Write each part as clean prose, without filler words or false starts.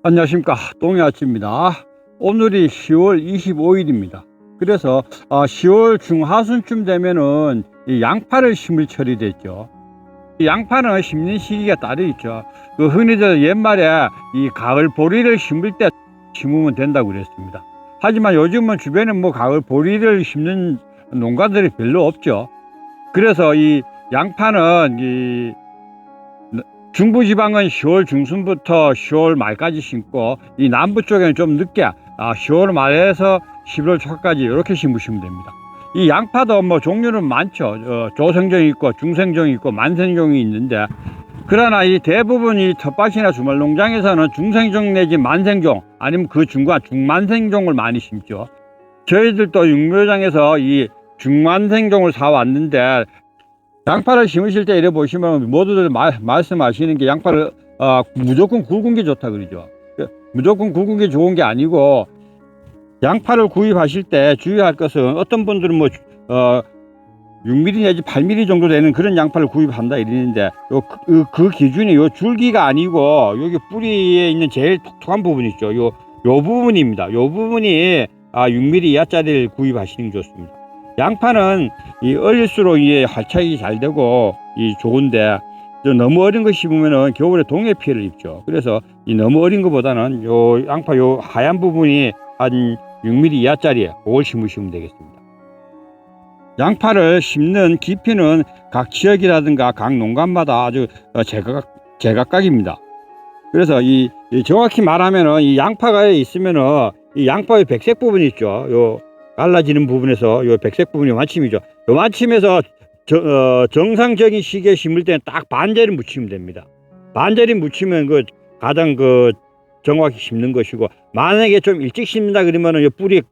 안녕하십니까, 동해아치입니다. 오늘이 10월 25일입니다 그래서 10월 중하순쯤 되면은 이 양파를 심을 철이 됐죠. 이 양파는 심는 시기가 따로 있죠. 흔히들 옛말에 이 가을 보리를 심을 때 심으면 된다고 그랬습니다. 하지만 요즘은 주변에 가을 보리를 심는 농가들이 별로 없죠. 그래서 이 양파는 중부지방은 10월 중순부터 10월 말까지 심고, 이 남부 쪽에는 좀 늦게 10월 말에서 11월 초까지 이렇게 심으시면 됩니다. 이 양파도 종류는 많죠. 조생종이 있고 중생종이 있고 만생종이 있는데, 그러나 이 대부분 이 텃밭이나 주말농장에서는 중생종 내지 만생종, 아니면 그 중간 중만생종을 많이 심죠. 저희들도 육묘장에서 이 중만생종을 사왔는데, 양파를 심으실 때 이래 보시면 모두들 말씀하시는 게 양파를 무조건 굵은 게 좋다 그러죠. 무조건 굵은 게 좋은 게 아니고, 양파를 구입하실 때 주의할 것은, 어떤 분들은 6mm 내지 8mm 정도 되는 그런 양파를 구입한다 이러는데, 그 기준이 요 줄기가 아니고 여기 뿌리에 있는 제일 톡톡한 부분 있죠. 요 부분입니다. 요 부분이 6mm 이하짜리를 구입하시는 게 좋습니다. 양파는 어릴수록 활착이 잘 되고 좋은데, 너무 어린 거 심으면은 겨울에 동해 피해를 입죠. 그래서 너무 어린 것보다는 요 양파 요 하얀 부분이 한 6mm 이하짜리 그걸 심으시면 되겠습니다. 양파를 심는 깊이는 각 지역이라든가 각 농간마다 아주 제각각입니다. 그래서 정확히 말하면은 이 양파가 있으면은 이 양파의 백색 부분이 있죠. 요 갈라지는 부분에서 요 백색 부분이 완침이죠. 요 완침에서 정상적인 시기에 심을 때는 딱 반절이 묻히면 됩니다. 반절이 묻히면 가장 정확히 심는 것이고, 만약에 좀 일찍 심는다 그러면은 요 뿌리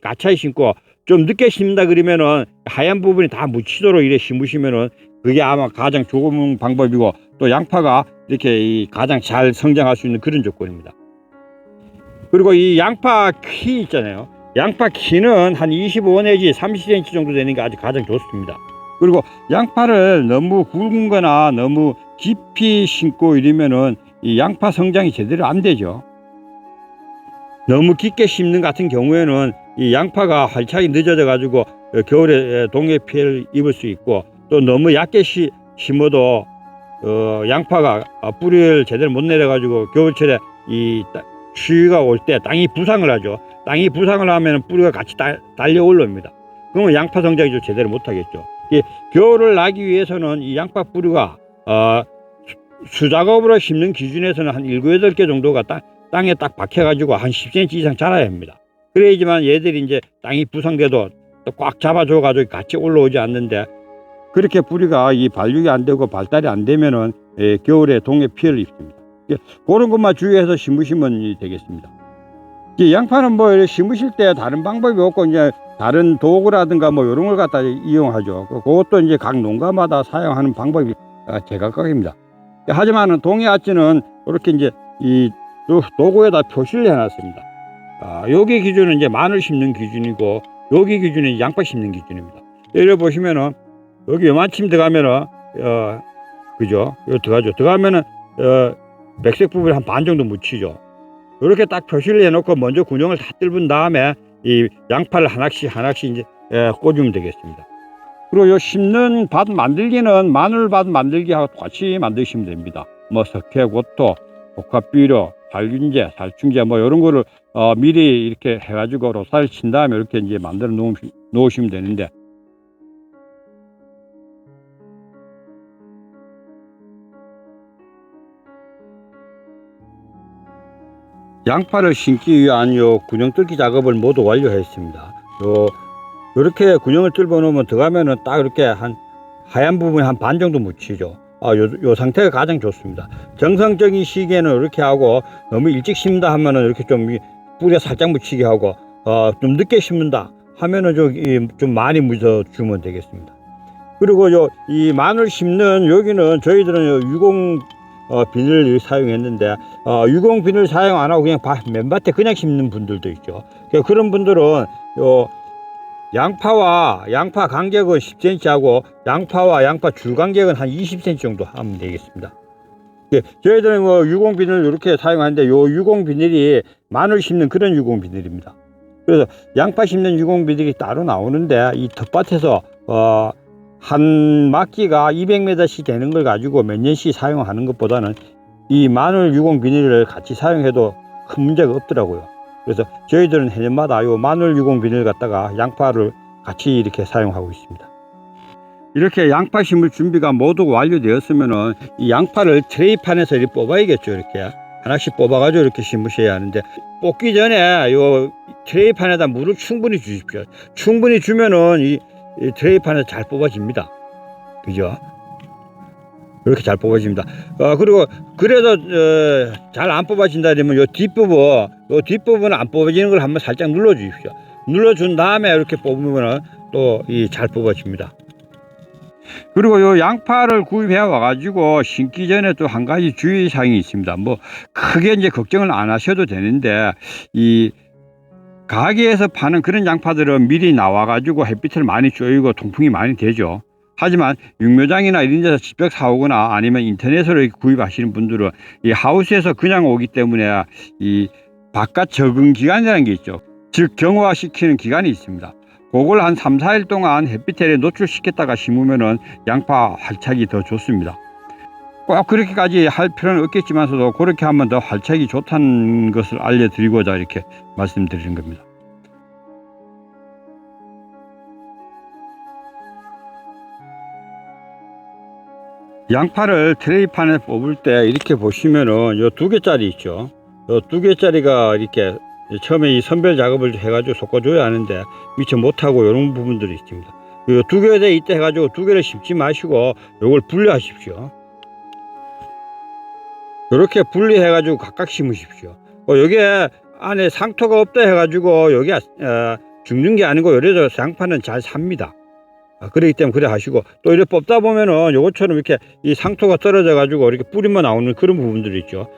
가차이 심고, 좀 늦게 심는다 그러면은 하얀 부분이 다 묻히도록 이렇게 심으시면은 그게 아마 가장 좋은 방법이고, 또 양파가 이렇게 가장 잘 성장할 수 있는 그런 조건입니다. 그리고 이 양파 키 있잖아요. 양파 키는 한 25 내지 30cm 정도 되는 게 아주 가장 좋습니다. 그리고 양파를 너무 굵은 거나 너무 깊이 심고 이러면은 이 양파 성장이 제대로 안 되죠. 너무 깊게 심는 같은 경우에는 이 양파가 활착이 늦어져 가지고 겨울에 동해 피해를 입을 수 있고, 또 너무 얕게 심어도 양파가 뿌리를 제대로 못 내려 가지고 겨울철에 추위가 올 때 땅이 부상을 하죠. 땅이 부상을 하면 뿌리가 같이 달려 올라옵니다. 그러면 양파 성장이 좀 제대로 못 하겠죠. 겨울을 나기 위해서는 이 양파 뿌리가 수작업으로 심는 기준에서는 한 7, 8개 정도가 땅에 딱 박혀 가지고 한 10cm 이상 자라야 합니다. 그래야지만 얘들이 이제 땅이 부상돼도 또 꽉 잡아줘 가지고 같이 올라오지 않는데, 그렇게 뿌리가 발육이 안 되고 발달이 안 되면은 겨울에 동해 피해를 입습니다. 그런 것만 주의해서 심으시면 되겠습니다. 양파는 이렇게 심으실 때 다른 방법이 없고, 이제 다른 도구라든가 이런 걸 갖다 이용하죠. 그것도 이제 각 농가마다 사용하는 방법이 제각각입니다. 하지만 동해아치는 이렇게 이제 도구에다 표시를 해놨습니다. 여기 기준은 이제 마늘 심는 기준이고, 여기 기준은 양파 심는 기준입니다. 이래 보시면은 여기 요만큼 들어가면은 그죠? 여기 들어가면은 백색 부분이 한 반 정도 묻히죠. 이렇게 딱 표시를 해놓고 먼저 군용을 다 뜰은 다음에 이 양파를 하나씩 이제 꽂으면 되겠습니다. 그리고 요 심는 밭 만들기는 마늘밭 만들기하고 똑같이 만드시면 됩니다. 석회, 고토, 복합비료, 살균제, 살충제 이런 거를 미리 이렇게 해가지고 로사를 친 다음에 이렇게 이제 만들어 놓으시면 되는데, 양파를 심기 위한 군용 뚫기 작업을 모두 완료했습니다. 이렇게 군용을 뚫어 놓으면 들어가면은 딱 이렇게 한 하얀 부분이 한 반 정도 묻히죠. 요 상태가 가장 좋습니다. 정상적인 시기에는 이렇게 하고, 너무 일찍 심는다 하면은 이렇게 좀 뿌리가 살짝 묻히게 하고, 좀 늦게 심는다 하면은 좀 많이 묻어 주면 되겠습니다. 그리고 이 마늘 심는 여기는 저희들은 유공 비닐을 사용했는데, 유공 비닐 사용 안 하고 그냥 맨밭에 그냥 심는 분들도 있죠. 그런 분들은 양파와 양파 간격은 10cm 하고, 양파와 양파 줄 간격은 한 20cm 정도 하면 되겠습니다. 저희들은 뭐 유공 비닐 이렇게 사용하는데 요 유공 비닐이 마늘 심는 그런 유공 비닐입니다. 그래서 양파 심는 유공 비닐이 따로 나오는데 이 텃밭에서 한 막기가 200m씩 되는 걸 가지고 몇 년씩 사용하는 것보다는 이 마늘 유공 비닐을 같이 사용해도 큰 문제가 없더라고요. 그래서 저희들은 해년마다 요 마늘 유공 비닐 갖다가 양파를 같이 이렇게 사용하고 있습니다. 이렇게 양파 심을 준비가 모두 완료되었으면은 이 양파를 트레이판에서 이렇게 뽑아야겠죠. 이렇게 하나씩 뽑아가지고 이렇게 심으셔야 하는데, 뽑기 전에 요 트레이판에다 물을 충분히 주십시오. 충분히 주면은 이 트레이판에서 잘 뽑아집니다. 그죠? 이렇게 잘 뽑아집니다. 그리고 그래도 잘 안 뽑아진다 그러면 요 뒷부분 안 뽑아지는 걸 한번 살짝 눌러 주십시오. 눌러준 다음에 이렇게 뽑으면 또 잘 뽑아집니다. 그리고 요 양파를 구입해 와 가지고 심기 전에 또 한 가지 주의사항이 있습니다. 뭐 크게 이제 걱정을 안 하셔도 되는데, 이 가게에서 파는 그런 양파들은 미리 나와 가지고 햇빛을 많이 쬐이고 통풍이 많이 되죠. 하지만 육묘장이나 이런 데서 직접 사오거나 아니면 인터넷으로 구입하시는 분들은 이 하우스에서 그냥 오기 때문에 이 바깥 적응 기간이라는 게 있죠. 즉 경화시키는 기간이 있습니다. 그걸 한 3, 4일 동안 햇빛에 노출시켰다가 심으면은 양파 활착이 더 좋습니다. 꼭 그렇게까지 할 필요는 없겠지만서도 그렇게 하면 더 활착이 좋다는 것을 알려드리고자 이렇게 말씀드리는 겁니다. 양파를 트레이판에 뽑을 때 이렇게 보시면은 요 2개짜리 있죠. 요 2개짜리가 이렇게 처음에 이 선별 작업을 해가지고 섞어줘야 하는데 미처 못하고 이런 부분들이 있습니다. 요 2개 이때 해가지고 2개를 심지 마시고 요걸 분리하십시오. 이렇게 분리해가지고 각각 심으십시오. 여기에 안에 상토가 없다 해가지고 여기 죽는 게 아니고 이래서 양파는 잘 삽니다. 그렇기 때문에 그래 하시고, 또 이렇게 뽑다 보면은 요것처럼 이렇게 이 상토가 떨어져 가지고 이렇게 뿌리만 나오는 그런 부분들이 있죠.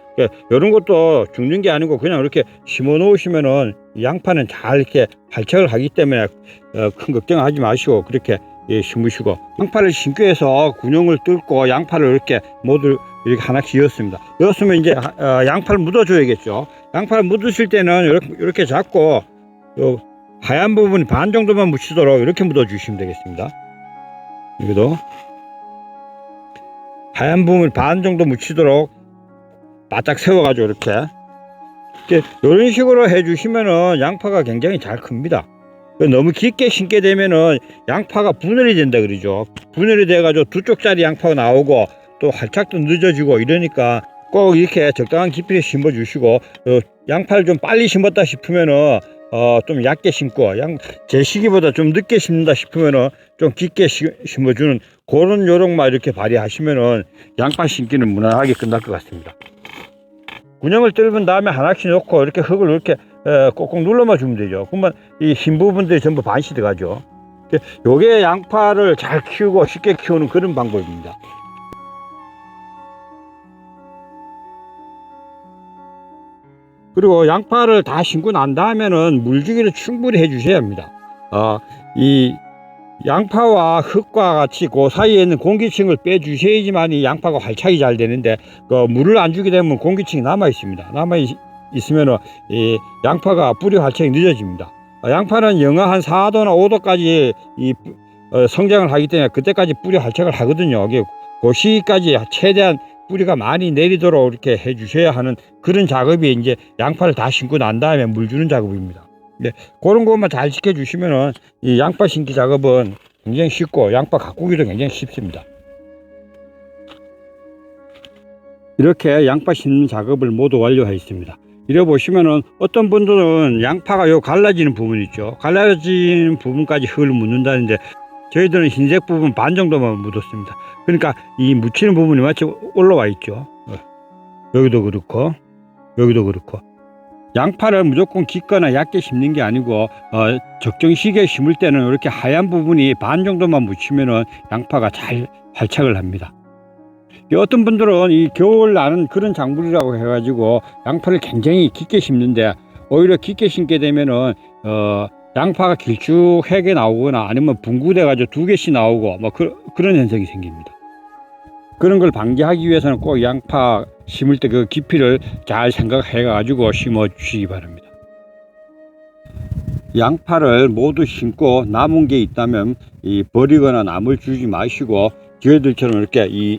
이런 것도 죽는 게 아니고 그냥 이렇게 심어 놓으시면은 양파는 잘 이렇게 활착을 하기 때문에 큰 걱정하지 마시고 그렇게 심으시고, 양파를 심기 위해서 군용을 뚫고 양파를 이렇게 모두 이렇게 하나씩 넣었습니다. 넣었으면 이제 양파를 묻어 줘야겠죠. 양파를 묻으실 때는 이렇게 잡고 요 하얀 부분 반 정도만 묻히도록 이렇게 묻어 주시면 되겠습니다. 여기도 하얀 부분 반 정도 묻히도록 바짝 세워 가지고 이렇게 이런 식으로 해 주시면은 양파가 굉장히 잘 큽니다. 너무 깊게 심게 되면은 양파가 분열이 된다 그러죠. 분열이 돼 가지고 2쪽짜리 양파가 나오고 또 활착도 늦어지고 이러니까 꼭 이렇게 적당한 깊이에 심어 주시고, 양파를 좀 빨리 심었다 싶으면은 좀 얕게 심고, 제 시기보다 좀 늦게 심는다 싶으면은 좀 깊게 심어주는 그런 요령만 이렇게 발휘하시면은 양파 심기는 무난하게 끝날 것 같습니다. 군형을 뚫은 다음에 하나씩 놓고 이렇게 흙을 이렇게 꼭꼭 눌러만 주면 되죠. 그러면 이 흰 부분들이 전부 반시 들어가죠. 요게 양파를 잘 키우고 쉽게 키우는 그런 방법입니다. 그리고 양파를 다 심고 난 다음에는 물주기를 충분히 해 주셔야 합니다. 이 양파와 흙과 같이 그 사이에 있는 공기층을 빼 주셔야지만 이 양파가 활착이 잘 되는데, 물을 안 주게 되면 공기층이 남아 있습니다. 남아 있으면 이 양파가 뿌리 활착이 늦어집니다. 양파는 영하 한 4도나 5도까지 성장을 하기 때문에 그때까지 뿌리 활착을 하거든요. 그 시기까지 최대한 뿌리가 많이 내리도록 이렇게 해 주셔야 하는 그런 작업이 이제 양파를 다 심고 난 다음에 물 주는 작업입니다. 그런 것만 잘 지켜 주시면은 이 양파 심기 작업은 굉장히 쉽고 양파 가꾸기도 굉장히 쉽습니다. 이렇게 양파 심는 작업을 모두 완료하였습니다. 이래 보시면은 어떤 분들은 양파가 요 갈라지는 부분 있죠. 갈라지는 부분까지 흙을 묻는다는데 저희들은 흰색 부분 반 정도만 묻었습니다. 그러니까 이 묻히는 부분이 마치 올라와 있죠. 여기도 그렇고 여기도 그렇고. 양파를 무조건 깊거나 얕게 심는 게 아니고 적정 시기에 심을 때는 이렇게 하얀 부분이 반 정도만 묻히면은 양파가 잘 활착을 합니다. 어떤 분들은 이 겨울 나는 그런 작물이라고 해가지고 양파를 굉장히 깊게 심는데, 오히려 깊게 심게 되면은 양파가 길쭉하게 나오거나 아니면 분구돼 가지고 2개씩 나오고 뭐 그런 현상이 생깁니다. 그런 걸 방지하기 위해서는 꼭 양파 심을 때 그 깊이를 잘 생각해 가지고 심어 주시기 바랍니다. 양파를 모두 심고 남은 게 있다면 버리거나 남을 주지 마시고 저희들처럼 이렇게 이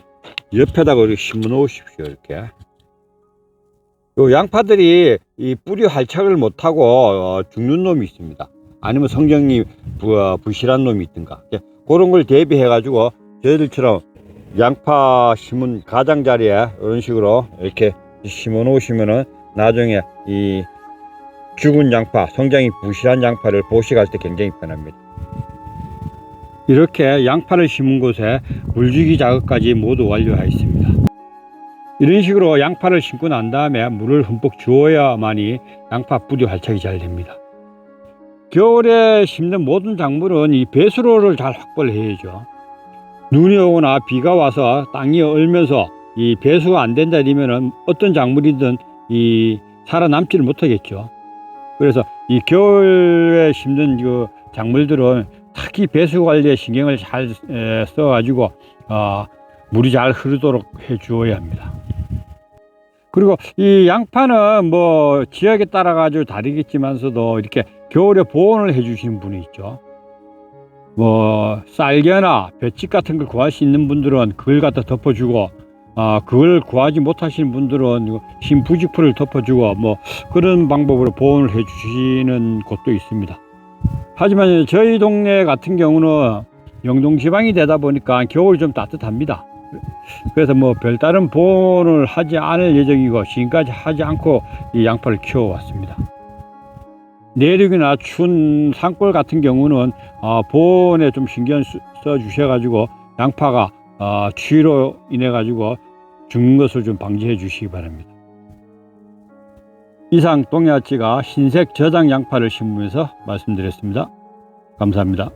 옆에다가 이렇게 심어 놓으십시오. 이렇게 요 양파들이 이 뿌리 활착을 못하고 죽는 놈이 있습니다. 아니면 성장이 부실한 놈이 있든가 그런 걸 대비해 가지고 저희들처럼 양파 심은 가장자리에 이런 식으로 이렇게 심어 놓으시면은 나중에 이 죽은 양파, 성장이 부실한 양파를 보식할 때 굉장히 편합니다. 이렇게 양파를 심은 곳에 물주기 작업까지 모두 완료하였습니다. 이런 식으로 양파를 심고 난 다음에 물을 흠뻑 주어야만이 양파 뿌리 활착이 잘 됩니다. 겨울에 심는 모든 작물은 이 배수로를 잘 확보를 해야죠. 눈이 오거나 비가 와서 땅이 얼면서 이 배수가 안 된다 이러면은 어떤 작물이든 살아남지를 못하겠죠. 그래서 이 겨울에 심는 그 작물들은 특히 배수 관리에 신경을 잘 써가지고 물이 잘 흐르도록 해 주어야 합니다. 그리고 이 양파는 뭐 지역에 따라 가지고 다르겠지만서도 이렇게 겨울에 보온을 해 주시는 분이 있죠. 뭐 쌀겨나 볏짚 같은 걸 구할 수 있는 분들은 그걸 갖다 덮어주고 그걸 구하지 못하시는 분들은 신부직포를 덮어주고 뭐 그런 방법으로 보온을 해 주시는 곳도 있습니다. 하지만 저희 동네 같은 경우는 영동 지방이 되다 보니까 겨울이 좀 따뜻합니다. 그래서 뭐 별다른 보온을 하지 않을 예정이고 지금까지 하지 않고 이 양파를 키워왔습니다. 내륙이나 추운 산골 같은 경우는 보온에 좀 신경 써 주셔 가지고 양파가 추위로 인해 가지고 죽는 것을 좀 방지해 주시기 바랍니다. 이상 동해아치가 흰색 저장 양파를 심으면서 말씀드렸습니다. 감사합니다.